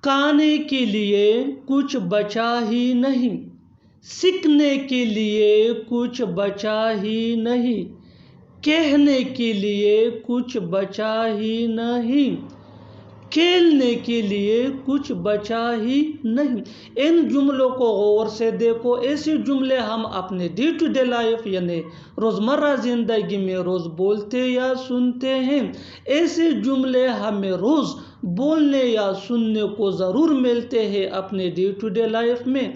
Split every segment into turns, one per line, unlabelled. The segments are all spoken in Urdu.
کھانے کے لیے کچھ بچا ہی نہیں، سیکھنے کے لیے کچھ بچا ہی نہیں، کہنے کے لیے کچھ بچا ہی نہیں، کھیلنے کے لیے کچھ بچا ہی نہیں۔ ان جملوں کو غور سے دیکھو۔ ایسے جملے ہم اپنے ڈے ٹو ڈے لائف یعنی روزمرہ زندگی میں روز بولتے یا سنتے ہیں۔ ایسے جملے ہمیں روز بولنے یا سننے کو ضرور ملتے ہیں اپنے ڈے ٹو ڈے لائف میں۔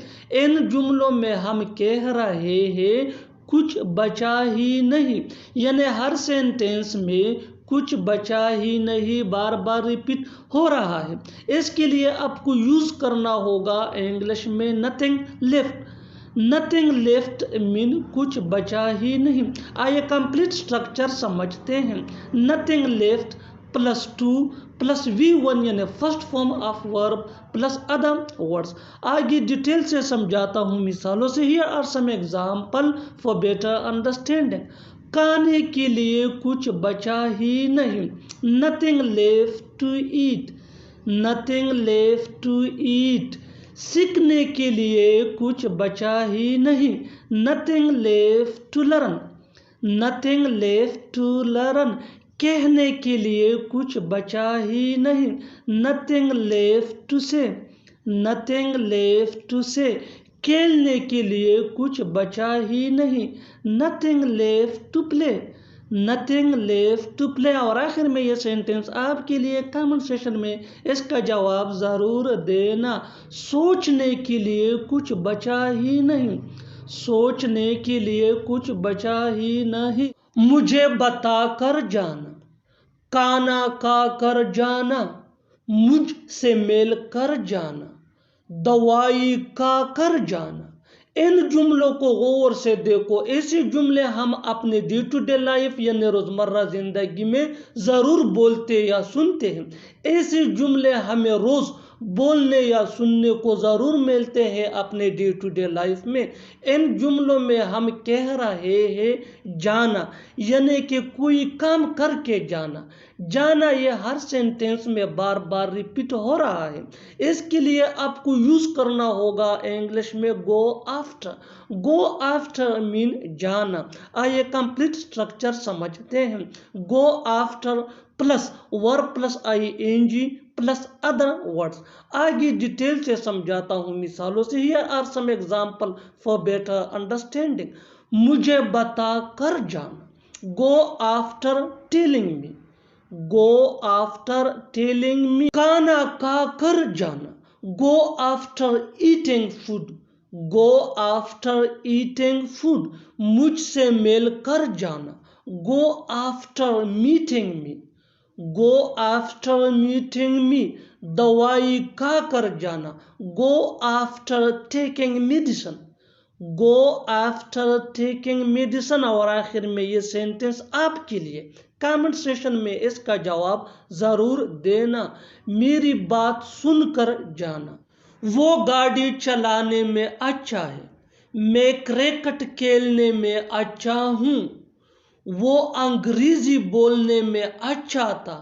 ان جملوں میں ہم کہہ رہے ہیں کچھ بچا ہی نہیں، یعنی ہر سینٹینس میں کچھ بچا ہی نہیں بار بار ریپیٹ ہو رہا ہے۔ اس کے لیے آپ کو یوز کرنا ہوگا انگلش میں nothing left۔ nothing left مین کچھ بچا ہی نہیں۔ آئیے کمپلیٹ سٹرکچر سمجھتے ہیں۔ nothing left plus two plus V1 یعنی first form of verb plus other words. آگے ڈیٹیل سے سمجھاتا ہوں مثالوں سے۔ Here are some example for better understanding۔ کھانے کے لیے کچھ بچا ہی نہیں، nothing left to eat۔ nothing left to eat۔ سیکھنے کے لیے کچھ بچا ہی نہیں، nothing left to learn۔ nothing left to learn۔ کہنے کے لیے کچھ بچا ہی نہیں، nothing left to say۔ nothing left to say۔ کھیلنے کے لیے کچھ بچا ہی نہیں، nothing left to play۔ nothing left to play۔ اور آخر میں یہ سینٹنس آپ کے لیے کامنٹ سیشن میں اس کا جواب ضرور دینا۔ سوچنے کے لیے کچھ بچا ہی نہیں، سوچنے کے لیے کچھ بچا ہی نہیں۔ مجھے بتا کر جانا، کھانا کھا کر جانا، مجھ سے مل کر جانا، دوائی کھا کر جانا۔ ان جملوں کو غور سے دیکھو۔ ایسے جملے ہم اپنے ڈے ٹو ڈے لائف یعنی روزمرہ زندگی میں ضرور بولتے یا سنتے ہیں۔ ایسے جملے ہمیں روز بولنے یا سننے کو ضرور ملتے ہیں اپنے ڈے ٹو ڈے لائف میں۔ ان جملوں میں ہم کہہ رہے ہیں جانا، یعنی کہ کوئی کام کر کے جانا۔ جانا یہ ہر سینٹینس میں بار بار ریپیٹ ہو رہا ہے۔ اس کے لیے آپ کو یوز کرنا ہوگا انگلش میں گو آفٹر۔ گو آفٹر مین جانا۔ آئیے کمپلیٹ سٹرکچر سمجھتے ہیں۔ گو آفٹر پلس ورب plus ING plus other words. آگے ڈیٹیل سے سمجھاتا ہوں مثالوں سے۔ Here are some example for better understanding۔ مجھے بتا کر جانا، go after telling me۔ go after telling me۔ کھانا کھا کر جانا، go after eating food۔ go after eating food۔ مجھ سے مل کر جانا، go after meeting me۔ go after meeting me۔ دوائی کھا کر جانا، go after taking medicine۔ go after taking medicine۔ اور آخر میں یہ سینٹنس آپ کے لیے کامنٹ سیشن میں اس کا جواب ضرور دینا۔ میری بات سن کر جانا، وہ گاڑی چلانے میں اچھا ہے، میں کرکٹ کھیلنے میں اچھا ہوں، وہ انگریزی بولنے میں اچھا تھا،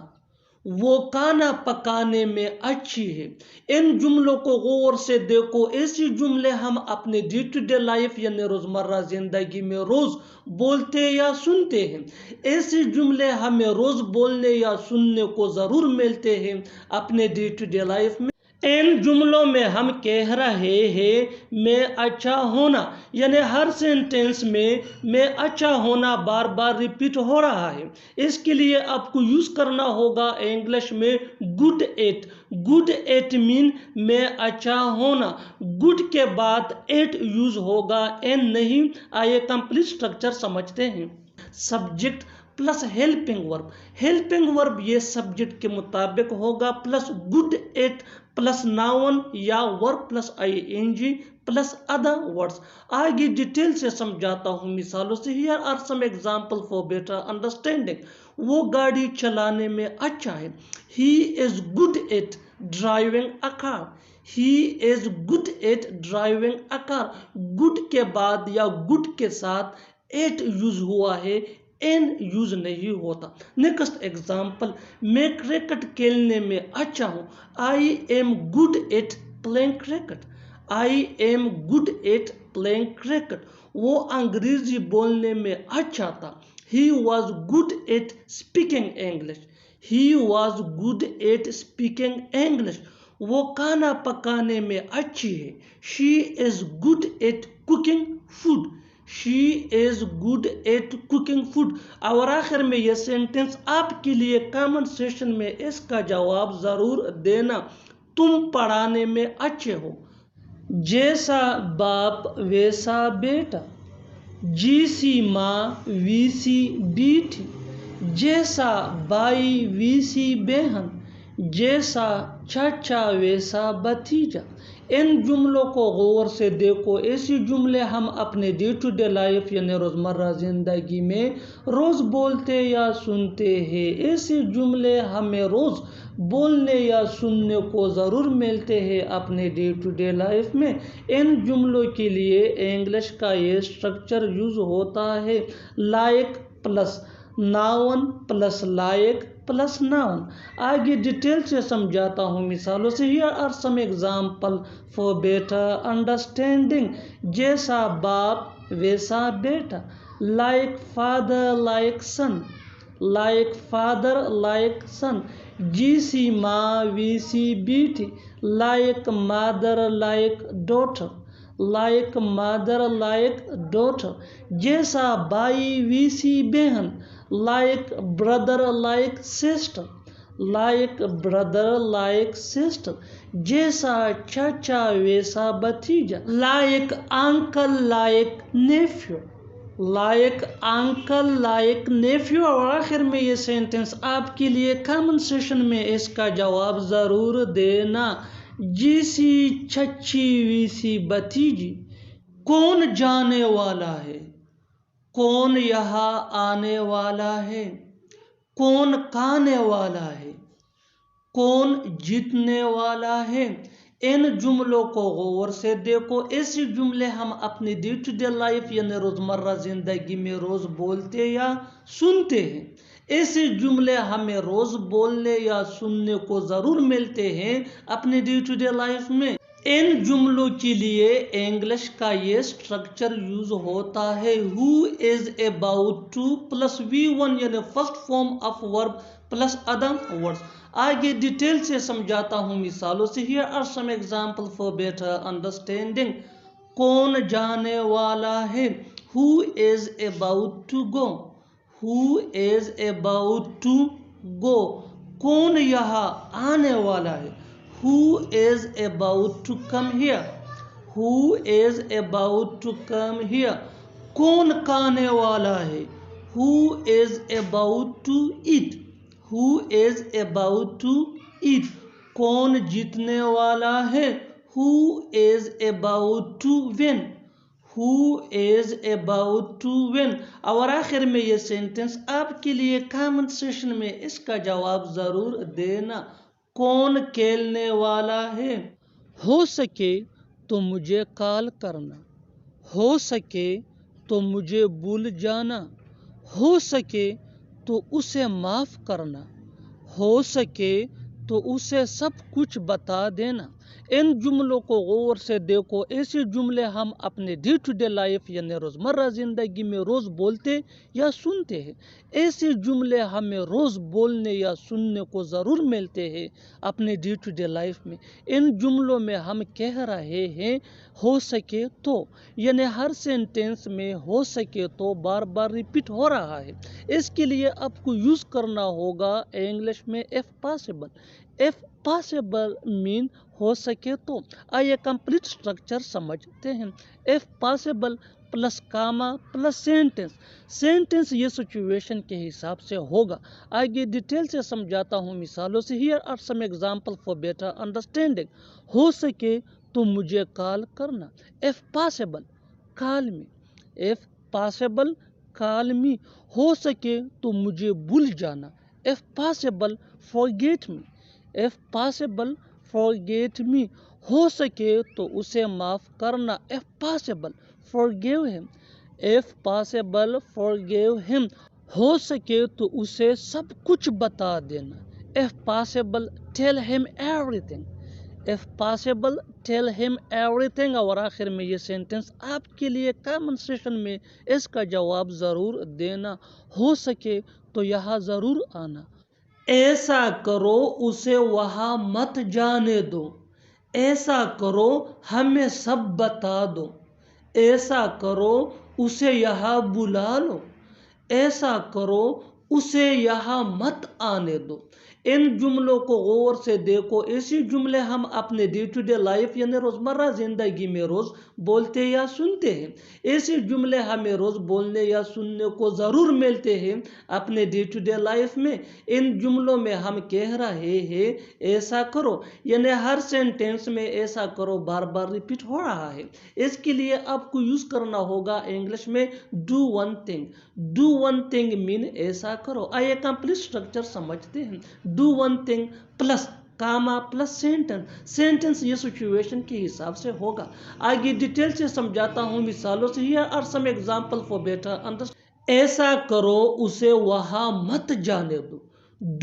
وہ کھانا پکانے میں اچھی ہے۔ ان جملوں کو غور سے دیکھو۔ ایسے جملے ہم اپنے ڈے ٹو ڈے لائف یعنی روزمرہ زندگی میں روز بولتے یا سنتے ہیں۔ ایسے جملے ہمیں روز بولنے یا سننے کو ضرور ملتے ہیں اپنے ڈے ٹو ڈے لائف میں۔ ان جملوں میں ہم کہہ رہے ہیں میں اچھا ہونا، یعنی ہر سینٹینس میں میں اچھا ہونا بار بار ریپیٹ ہو رہا ہے۔ اس کے لیے آپ کو یوز کرنا ہوگا انگلش میں گڈ ایٹ۔ گڈ ایٹ مین میں اچھا ہونا۔ گڈ کے بعد ایٹ یوز ہوگا، این نہیں۔ آئیے کمپلیٹ سٹرکچر سمجھتے ہیں۔ Subject plus helping verb. Helping verb یہ سبجیکٹ کے مطابق ہوگا plus good at plus noun یا verb plus ING plus other words. آگے ڈیٹیل سے سمجھاتا ہوں مثالوں سے۔ Here are some example for better understanding۔ وہ گاڑی چلانے میں اچھا ہے، he is good at driving a car۔ he is good at driving a car۔ good کے بعد یا good کے ساتھ ایٹ یوز ہوا ہے، این یوز نہیں ہوتا. نیکسٹ ایگزامپل, میں کرکٹ کھیلنے میں اچھا ہوں. I am good at playing cricket. I am good at playing cricket. وہ انگریزی بولنے میں اچھا تھا. He was good at speaking English. He was good at speaking English. وہ کھانا پکانے میں اچھی ہے. She is good at cooking food. She is good at cooking food. اور آخر میں یہ سینٹنس آپ کے لیے کامنٹ سیشن میں اس کا جواب ضرور دینا. تم پڑھانے میں اچھے ہو. جیسا باپ ویسا بیٹا. جیسی ماں ویسی بیٹی. جیسا بھائی ویسی بہن. جیسا چچا ویسا بھتیجا. ان جملوں کو غور سے دیکھو. ایسی جملے ہم اپنے ڈے ٹو ڈے لائف یعنی روزمرہ زندگی میں روز بولتے یا سنتے ہیں. ایسے جملے ہمیں روز بولنے یا سننے کو ضرور ملتے ہیں اپنے ڈے ٹو ڈے لائف میں. ان جملوں کے لیے انگلش کا یہ اسٹرکچر یوز ہوتا ہے: like plus noun plus like plus noun. آگے ڈیٹیل سے سمجھاتا ہوں مثالوں سے. Here are some example for better understanding. جیسا باپ ویسا بیٹا. Like father like son. Like father like son. جیسی ماں ویسی بیٹی. Like mother like daughter. Like mother like daughter. جیسا بھائی ویسی بہن. Like brother like sister. Like brother like sister. جیسا چچا ویسا بھتیجا. Like uncle like nephew. Like uncle like nephew. اور آخر میں یہ سینٹنس آپ کے لیے کامن سیشن میں اس کا جواب ضرور دینا. جیسی چچی ویسی بھتیجی. کون جانے والا ہے؟ کون یہاں آنے والا ہے؟ کون کھانے والا ہے؟ کون جیتنے والا ہے؟ ان جملوں کو غور سے دیکھو. ایسی جملے ہم اپنی ڈے ٹو ڈے لائف یعنی روزمرہ زندگی میں روز بولتے یا سنتے ہیں. ایسے جملے ہمیں روز بولنے یا سننے کو ضرور ملتے ہیں اپنے ڈے ٹو ڈے لائف میں. ان جملوں کے لیے انگلش کا یہ اسٹرکچر یوز ہوتا ہے: who is about to plus V1 یعنی first form of verb plus other words. آگے ڈیٹیل سے سمجھاتا ہوں مثالوں سے. Here are some example for better understanding. کون جانے والا ہے؟ Who is about to go. Who is about to go. کون یہاں آنے والا ہے؟ Who is about to come here. Who is about to come here. کون کھانے والا ہے؟ Who is about to eat. Who is about to eat. کون جیتنے والا ہے؟ Who is about to win. Who is about to win. اور آخر میں یہ سینٹنس آپ کے لیے کامنٹ سیشن میں اس کا جواب ضرور دینا. کون کھیلنے والا ہے؟ ہو سکے تو مجھے کال کرنا. ہو سکے تو مجھے بھول جانا. ہو سکے تو اسے معاف کرنا. ہو سکے تو اسے سب کچھ بتا دینا. ان جملوں کو غور سے دیکھو. ایسے جملے ہم اپنے ڈے ٹو ڈے لائف یعنی روزمرہ زندگی میں روز بولتے یا سنتے ہیں. ایسے جملے ہمیں روز بولنے یا سننے کو ضرور ملتے ہیں اپنے ڈے ٹو ڈے لائف میں. ان جملوں میں ہم کہہ رہے ہیں ہو سکے تو، یعنی ہر سینٹینس میں ہو سکے تو بار بار ریپیٹ ہو رہا ہے. اس کے لیے آپ کو یوز کرنا ہوگا انگلش میں ایف پاسبل. ایف پاسبل مین ہو سکے تو. آئیے کمپلیٹ اسٹرکچر سمجھتے ہیں. If possible plus comma plus sentence. Sentence یہ سچویشن کے حساب سے ہوگا. آگے ڈیٹیل سے سمجھاتا ہوں مثالوں سے. Here are some example for better understanding. ہو سکے تو مجھے کال کرنا. If possible call me. If possible call me. ہو سکے تو مجھے بھول جانا. If possible forget me. If possible forget me. ہو سکے تو اسے معاف کرنا. If possible forgive him. If possible forgive him. ہو سکے تو اسے سب کچھ بتا دینا. If possible, tell him everything. If possible, tell him everything. اور آخر میں یہ سینٹنس آپ کے لیے کامن سیشن میں اس کا جواب ضرور دینا. ہو سکے تو یہاں ضرور آنا. ایسا کرو اسے وہاں مت جانے دو. ایسا کرو ہمیں سب بتا دو. ایسا کرو اسے یہاں بلا لو. ایسا کرو اسے یہاں مت آنے دو. ان جملوں کو غور سے دیکھو. ایسی جملے ہم اپنے ڈے ٹو ڈے لائف یعنی روزمرہ زندگی میں روز بولتے یا سنتے ہیں. ایسے جملے ہمیں روز بولنے یا سننے کو ضرور ملتے ہیں اپنے ڈے ٹو ڈے لائف میں. ان جملوں میں ہم کہہ رہے ہیں ایسا کرو، یعنی ہر سینٹینس میں ایسا کرو بار بار ریپیٹ ہو رہا ہے. اس کے لیے آپ کو یوز کرنا ہوگا انگلش میں do one thing. Do one thing مین ایسا کرو. آئیے کمپلیٹ اسٹرکچر سمجھتے ہیں. Do one thing plus comma plus sentence. Sentence یہ سچویشن کے حساب سے ہوگا. آگے ڈیٹیل سے سمجھاتا ہوں مثالوں سے. Here are some example for better understanding. ایسا کرو اسے وہاں مت جانے دو.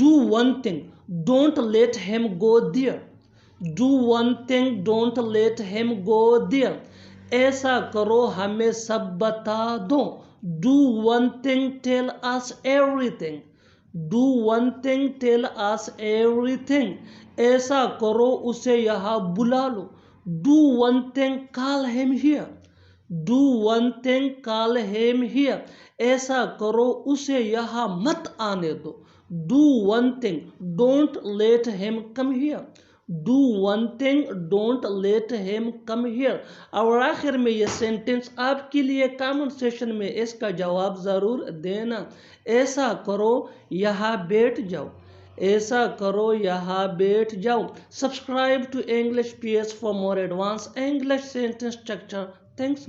Do one thing, don't let him go there. Do one thing, don't let him go there. ایسا کرو ہمیں سب بتا دو. Do one thing, tell us everything. Do one thing, tell us everything. ایسا کرو اسے یہاں بلا لو. Do one thing, call him here. Do one thing, call him here. ایسا کرو اسے یہاں مت آنے دو. Do one thing, don't let him come here. Do one thing, don't let him come here. اور آخر میں یہ سینٹنس آپ کے لیے کامن سیشن میں اس کا جواب ضرور دینا. ایسا کرو یہاں بیٹھ جاؤ. ایسا کرو یہاں بیٹھ جاؤ. Subscribe to English PS for more advanced English sentence structure. Thanks.